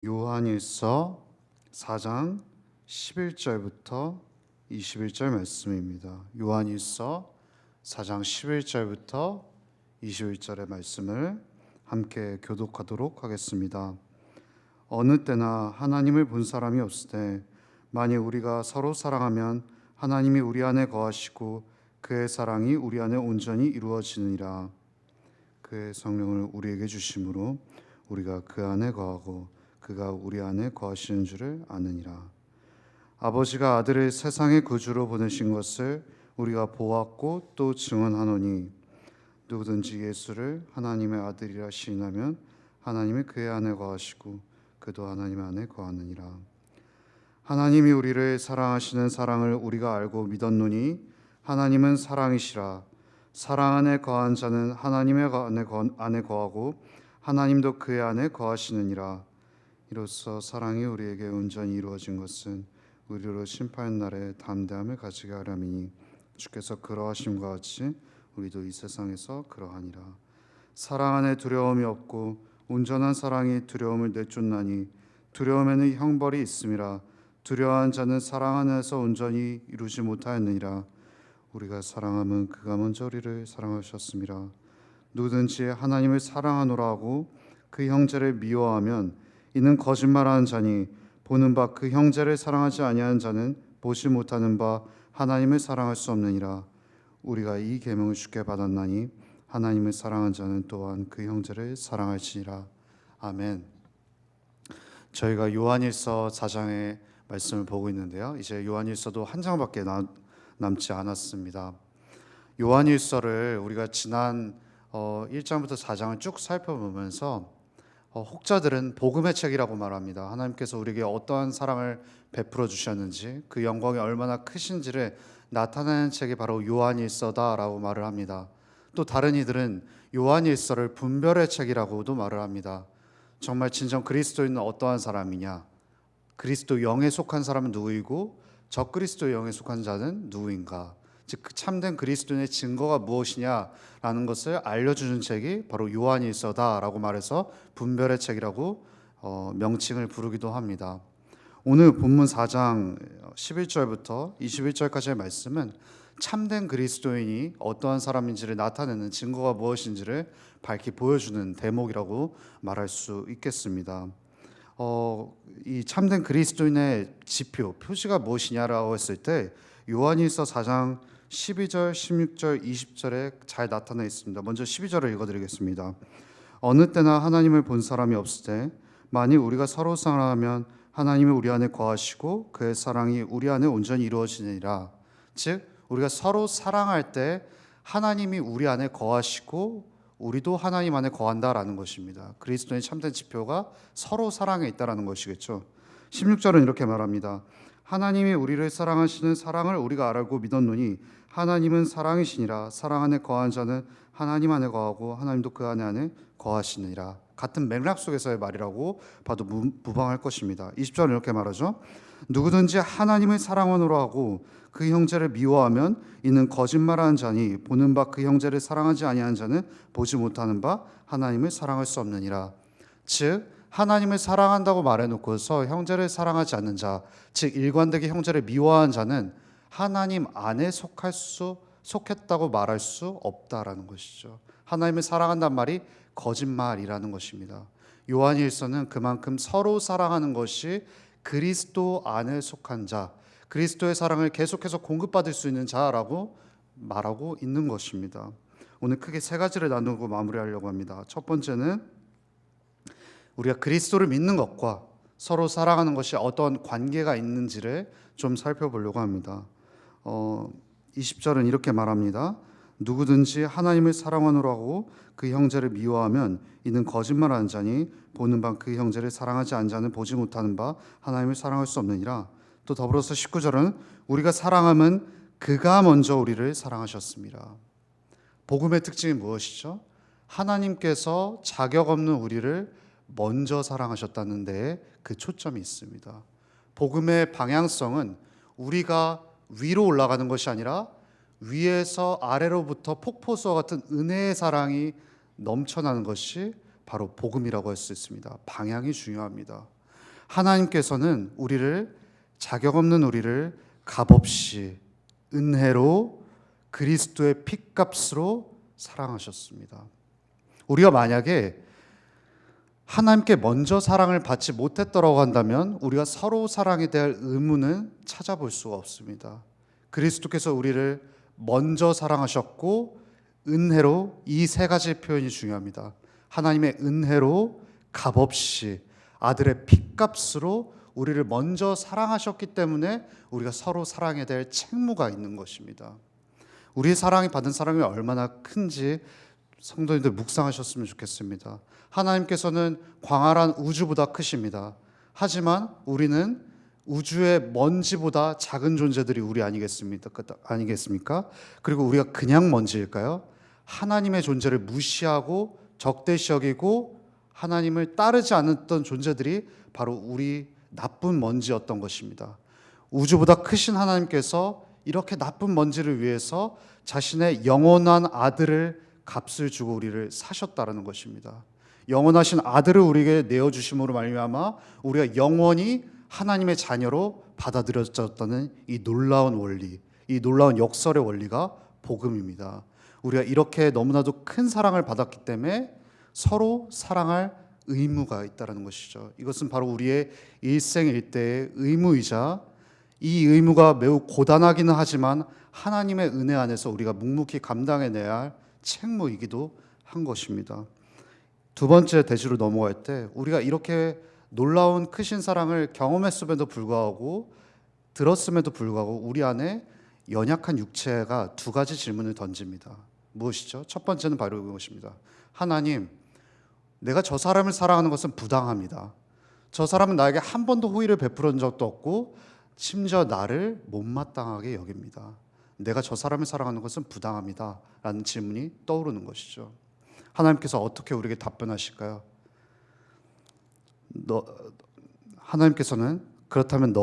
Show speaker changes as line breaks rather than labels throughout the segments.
요한일서 4장 11절부터 21절 말씀입니다. 요한일서 4장 11절부터 21절의 말씀을 함께 교독하도록 하겠습니다. 어느 때나 하나님을 본 사람이 없을 때 만일 우리가 서로 사랑하면 하나님이 우리 안에 거하시고 그의 사랑이 우리 안에 온전히 이루어지느니라. 그의 성령을 우리에게 주심으로 우리가 그 안에 거하고 그가 우리 안에 거하시는 줄을 아느니라. 아버지가 아들을 세상의 구주로 보내신 것을 우리가 보았고 또 증언하노니 누구든지 예수를 하나님의 아들이라 시인하면 하나님이 그의 안에 거하시고 그도 하나님 안에 거하느니라. 하나님이 우리를 사랑하시는 사랑을 우리가 알고 믿었노니 하나님은 사랑이시라. 사랑 안에 거한 자는 하나님의 안에 거하고 하나님도 그의 안에 거하시느니라. 이로써 사랑이 우리에게 온전히 이루어진 것은 우리로 심판 날에 담대함을 가지게 하려니니 주께서 그러하심과 같이 우리도 이 세상에서 그러하니라. 사랑 안에 두려움이 없고 온전한 사랑이 두려움을 내쫓나니 두려움에는 형벌이 있음이라. 두려워한 자는 사랑 안에서 온전히 이루지 못하였느니라. 우리가 사랑함은 그가 먼저 우리를 사랑하셨음이라. 누구든지 하나님을 사랑하노라 하고 그 형제를 미워하면 이는 거짓말하는 자니 보는 바 그 형제를 사랑하지 아니하는 자는 보지 못하는 바 하나님을 사랑할 수 없느니라. 우리가 이 계명을 주께 받았나니 하나님을 사랑하는 자는 또한 그 형제를 사랑할지니라. 아멘. 저희가 요한일서 4장의 말씀을 보고 있는데요. 이제 요한일서도 한 장밖에 남지 않았습니다. 요한일서를 우리가 지난 1장부터 4장을 쭉 살펴보면서 혹자들은 복음의 책이라고 말합니다. 하나님께서 우리에게 어떠한 사랑을 베풀어 주셨는지 그 영광이 얼마나 크신지를 나타내는 책이 바로 요한일서다라고 말을 합니다. 또 다른 이들은 요한일서를 분별의 책이라고도 말을 합니다. 정말 진정 그리스도인은 어떠한 사람이냐, 그리스도 영에 속한 사람은 누구이고 적그리스도 영에 속한 자는 누구인가, 즉 참된 그리스도인의 증거가 무엇이냐라는 것을 알려주는 책이 바로 요한일서다라고 말해서 분별의 책이라고 명칭을 부르기도 합니다. 오늘 본문 4장 11절부터 21절까지의 말씀은 참된 그리스도인이 어떠한 사람인지를 나타내는 증거가 무엇인지를 밝히 보여주는 대목이라고 말할 수 있겠습니다. 이 참된 그리스도인의 지표, 표시가 무엇이냐라고 했을 때 요한일서 4장 12절, 16절, 20절에 잘 나타나 있습니다. 먼저 12절을 읽어드리겠습니다. 어느 때나 하나님을 본 사람이 없을 때 만일 우리가 서로 사랑하면 하나님이 우리 안에 거하시고 그의 사랑이 우리 안에 온전히 이루어지느니라. 즉 우리가 서로 사랑할 때 하나님이 우리 안에 거하시고 우리도 하나님 안에 거한다라는 것입니다. 그리스도의 참된 지표가 서로 사랑에 있다라는 것이겠죠. 16절은 이렇게 말합니다. 하나님이 우리를 사랑하시는 사랑을 우리가 알고 믿었노니 하나님은 사랑이시니라. 사랑 안에 거한 자는 하나님 안에 거하고 하나님도 그 안에 거하시느니라. 같은 맥락 속에서의 말이라고 봐도 무방할 것입니다. 20절은 이렇게 말하죠. 누구든지 하나님을 사랑하노라 하고 그 형제를 미워하면 이는 거짓말하는 자니 보는 바 그 형제를 사랑하지 아니하는 자는 보지 못하는 바 하나님을 사랑할 수 없느니라. 즉 하나님을 사랑한다고 말해놓고서 형제를 사랑하지 않는 자, 즉 일관되게 형제를 미워하는 자는 하나님 안에 속했다고 말할 수 없다라는 것이죠. 하나님을 사랑한다는 말이 거짓말이라는 것입니다. 요한일서는 그만큼 서로 사랑하는 것이 그리스도 안에 속한 자, 그리스도의 사랑을 계속해서 공급받을 수 있는 자라고 말하고 있는 것입니다. 오늘 크게 세 가지를 나누고 마무리하려고 합니다. 첫 번째는 우리가 그리스도를 믿는 것과 서로 사랑하는 것이 어떤 관계가 있는지를 좀 살펴보려고 합니다. 20절은 이렇게 말합니다. 누구든지 하나님을 사랑하노라 하고 그 형제를 미워하면 이는 거짓말하는 자니 보는 바 그 형제를 사랑하지 않는 자는 보지 못하는 바 하나님을 사랑할 수 없느니라. 또 더불어서 19절은 우리가 사랑하면 그가 먼저 우리를 사랑하셨습니다. 복음의 특징이 무엇이죠? 하나님께서 자격 없는 우리를 먼저 사랑하셨다는 데에 그 초점이 있습니다. 복음의 방향성은 우리가 위로 올라가는 것이 아니라 위에서 아래로부터 폭포수와 같은 은혜의 사랑이 넘쳐나는 것이 바로 복음이라고 할 수 있습니다. 방향이 중요합니다. 하나님께서는 우리를, 자격 없는 우리를 값없이 은혜로 그리스도의 핏값으로 사랑하셨습니다. 우리가 만약에 하나님께 먼저 사랑을 받지 못했더라고 한다면 우리가 서로 사랑에 대한 의무는 찾아볼 수가 없습니다. 그리스도께서 우리를 먼저 사랑하셨고 은혜로, 이 세 가지 표현이 중요합니다. 하나님의 은혜로 값없이 아들의 핏값으로 우리를 먼저 사랑하셨기 때문에 우리가 서로 사랑에 대할 책무가 있는 것입니다. 우리의 사랑이 받은 사랑이 얼마나 큰지 성도님들 묵상하셨으면 좋겠습니다. 하나님께서는 광활한 우주보다 크십니다. 하지만 우리는 우주의 먼지보다 작은 존재들이 우리 아니겠습니까? 그리고 우리가 그냥 먼지일까요? 하나님의 존재를 무시하고 적대시 여기고 하나님을 따르지 않았던 존재들이 바로 우리 나쁜 먼지였던 것입니다. 우주보다 크신 하나님께서 이렇게 나쁜 먼지를 위해서 자신의 영원한 아들을 값을 주고 우리를 사셨다라는 것입니다. 영원하신 아들을 우리에게 내어주심으로 말미암아 우리가 영원히 하나님의 자녀로 받아들여졌다는 이 놀라운 원리, 이 놀라운 역설의 원리가 복음입니다. 우리가 이렇게 너무나도 큰 사랑을 받았기 때문에 서로 사랑할 의무가 있다는 것이죠. 이것은 바로 우리의 일생일대의 의무이자 이 의무가 매우 고단하기는 하지만 하나님의 은혜 안에서 우리가 묵묵히 감당해내야 할 책무이기도 한 것입니다. 두 번째 대지로 넘어갈 때 우리가 이렇게 놀라운 크신 사랑을 경험했음에도 불구하고 들었음에도 불구하고 우리 안에 연약한 육체가 두 가지 질문을 던집니다. 무엇이죠? 첫 번째는 바로 이것입니다. 하나님, 내가 저 사람을 사랑하는 것은 부당합니다. 저 사람은 나에게 한 번도 호의를 베풀은 적도 없고 심지어 나를 못마땅하게 여깁니다. 내가 저 사람을 사랑하는 것은 부당합니다 라는 질문이 떠오르는 것이죠. 하나님께서 어떻게 우리에게 답변하실까요? 하나님께서는 그렇다면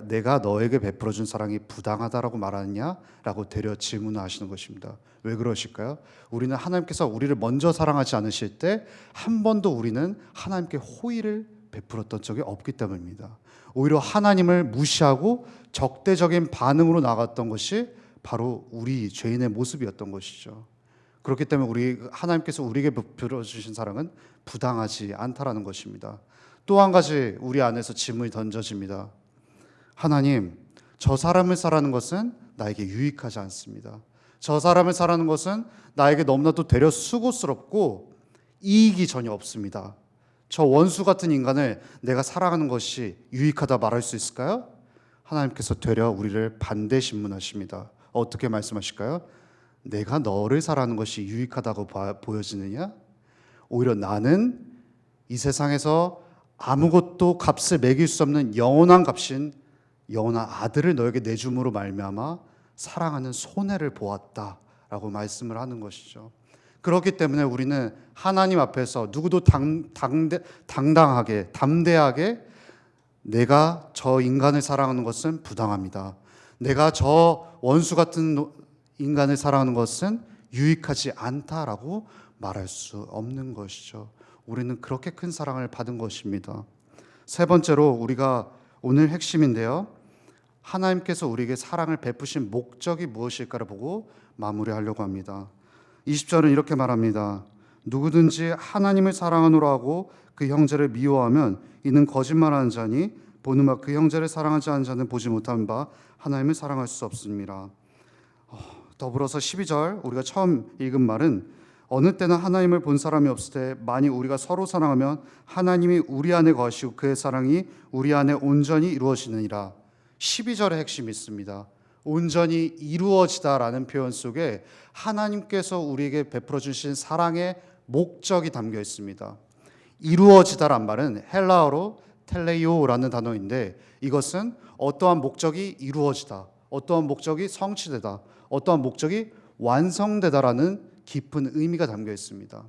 내가 너에게 베풀어준 사랑이 부당하다라고 말하느냐라고 되려 질문을 하시는 것입니다. 왜 그러실까요? 우리는 하나님께서 우리를 먼저 사랑하지 않으실 때 한 번도 우리는 하나님께 호의를 베풀었던 적이 없기 때문입니다. 오히려 하나님을 무시하고 적대적인 반응으로 나갔던 것이 바로 우리 죄인의 모습이었던 것이죠. 그렇기 때문에 하나님께서 우리에게 베풀어 주신 사랑은 부당하지 않다라는 것입니다. 또 한 가지 우리 안에서 질문이 던져집니다. 하나님, 저 사람을 사랑하는 것은 나에게 유익하지 않습니다. 저 사람을 사랑하는 것은 나에게 너무나도 되려 수고스럽고 이익이 전혀 없습니다. 저 원수 같은 인간을 내가 사랑하는 것이 유익하다 말할 수 있을까요? 하나님께서 되려 우리를 반대 신문하십니다. 어떻게 말씀하실까요? 내가 너를 사랑하는 것이 유익하다고 보여지느냐? 오히려 나는 이 세상에서 아무것도 값을 매길 수 없는 영원한 값인 영원한 아들을 너에게 내줌으로 말미암아 사랑하는 손해를 보았다라고 말씀을 하는 것이죠. 그렇기 때문에 우리는 하나님 앞에서 누구도 당당하게 담대하게 내가 저 인간을 사랑하는 것은 부당합니다. 내가 저 원수 같은 인간을 사랑하는 것은 유익하지 않다라고 말할 수 없는 것이죠. 우리는 그렇게 큰 사랑을 받은 것입니다. 세 번째로 우리가 오늘 핵심인데요. 하나님께서 우리에게 사랑을 베푸신 목적이 무엇일까를 보고 마무리하려고 합니다. 20절은 이렇게 말합니다. 누구든지 하나님을 사랑하노라 하고 그 형제를 미워하면 이는 거짓말하는 자니 보는 바 그 형제를 사랑하지 않은 자는 보지 못한 바 하나님을 사랑할 수 없습니다. 더불어서 12절 우리가 처음 읽은 말은 어느 때는 하나님을 본 사람이 없을 때 만일 우리가 서로 사랑하면 하나님이 우리 안에 거하시고 그의 사랑이 우리 안에 온전히 이루어지느니라. 12절의 핵심이 있습니다. 온전히 이루어지다라는 표현 속에 하나님께서 우리에게 베풀어 주신 사랑의 목적이 담겨 있습니다. 이루어지다란 말은 헬라어로 텔레이오라는 단어인데 이것은 어떠한 목적이 이루어지다, 어떠한 목적이 성취되다, 어떠한 목적이 완성되다라는 깊은 의미가 담겨 있습니다.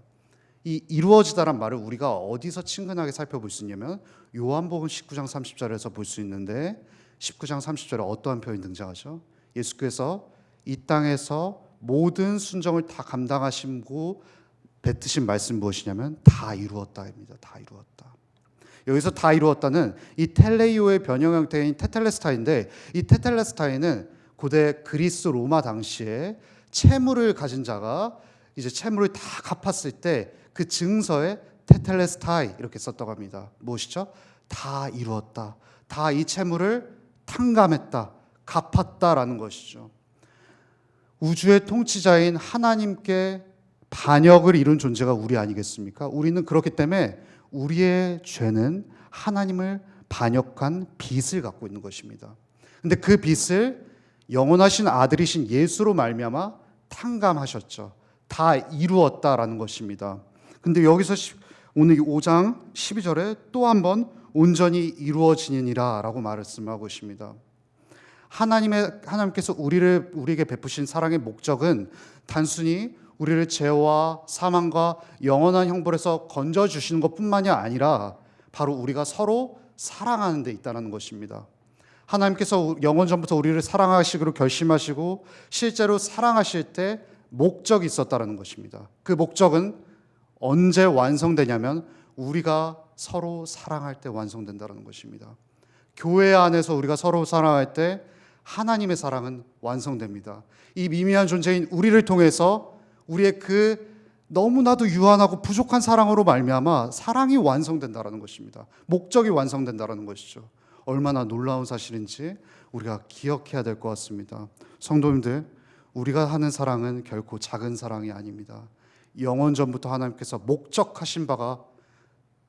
이 이루어지다란 말을 우리가 어디서 친근하게 살펴볼 수 있냐면 요한복음 19장 30절에서 볼 수 있는데 19장 30절에 어떠한 표현이 등장하죠? 예수께서 이 땅에서 모든 순종을 다 감당하시고 뱉으신 말씀 무엇이냐면 다 이루었다입니다. 다 이루었다. 여기서 다 이루었다는 이 텔레이오의 변형 형태인 테텔레스타인데, 이 테텔레스타이는 고대 그리스 로마 당시에 채무를 가진 자가 이제 채무를 다 갚았을 때 그 증서에 테텔레스타이 이렇게 썼다고 합니다. 무엇이죠? 다 이루었다. 다 이 채무를 탕감했다. 갚았다라는 것이죠. 우주의 통치자인 하나님께 반역을 이룬 존재가 우리 아니겠습니까? 우리는 그렇기 때문에 우리의 죄는 하나님을 반역한 빚을 갖고 있는 것입니다. 근데 그 빚을 영원하신 아들이신 예수로 말미암아 탕감하셨죠. 다 이루었다라는 것입니다. 근데 여기서 오늘 5장 12절에 또 한 번 온전히 이루어지니라 라고 말씀하고 있습니다. 하나님께서 우리에게 베푸신 사랑의 목적은 단순히 우리를 죄와 사망과 영원한 형벌에서 건져주시는 것뿐만이 아니라 바로 우리가 서로 사랑하는 데 있다는 것입니다. 하나님께서 영원 전부터 우리를 사랑하시기로 결심하시고 실제로 사랑하실 때 목적이 있었다는 것입니다. 그 목적은 언제 완성되냐면 우리가 서로 사랑할 때 완성된다는 것입니다. 교회 안에서 우리가 서로 사랑할 때 하나님의 사랑은 완성됩니다. 이 미미한 존재인 우리를 통해서 우리의 그 너무나도 유한하고 부족한 사랑으로 말미암아 사랑이 완성된다는 것입니다. 목적이 완성된다는 것이죠. 얼마나 놀라운 사실인지 우리가 기억해야 될 것 같습니다. 성도님들, 우리가 하는 사랑은 결코 작은 사랑이 아닙니다. 영원 전부터 하나님께서 목적하신 바가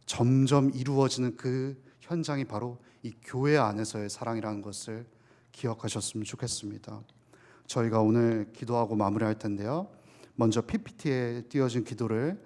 점점 이루어지는 그 현장이 바로 이 교회 안에서의 사랑이라는 것을 기억하셨으면 좋겠습니다. 저희가 오늘 기도하고 마무리할 텐데요. 먼저 PPT에 띄어진 기도를